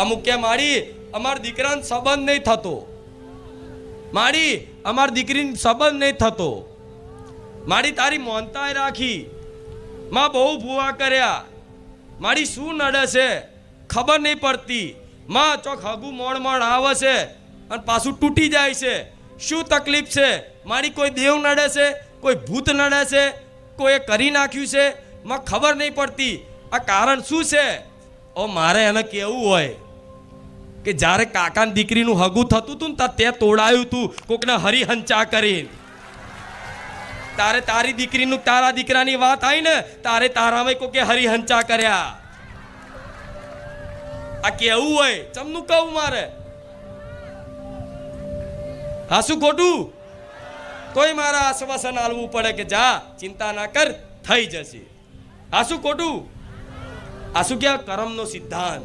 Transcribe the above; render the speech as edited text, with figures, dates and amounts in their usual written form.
અમુક કે મારી અમાર દીકરાનો સંબંધ નહીં થતો, મારી અમાર દીકરીનો સંબંધ નહીં થતો, મારી તારી મોનતાય રાખી, માં બહુ ભૂવા કર્યા, મારી શું નડે છે ખબર નહીં પડતી, માં ચોક હગું મોડ મોડ આવે છે અને પાછું તૂટી જાય છે, શું તકલીફ છે, મારી કોઈ દેવ નડે છે, કોઈ ભૂત નડે છે, કોઈએ કરી નાખ્યું છે, માં ખબર નહીં પડતી, આ કારણ શું છે? ઓ મારે એને કહેવું હોય કે જ્યારે કાકાની દીકરીનું હગું થતું હતું ને તે તોડાયું હતું કોકને હરિહંચા કરીને, તારે તારી દીકરીનું તારા દીકરાની વાત આવી ને તારે તારામાં કોકે હરિહંચા કર્યા. આ કેવું હોય ચમનું કહું મારે? હા શું ખોટું? તોય મારા આશ્વાસન આલવું પડે કે જા ચિંતા ના કર થઈ જશે. આ શું ખોટું? આ શું કે કર્મનો સિદ્ધાંત.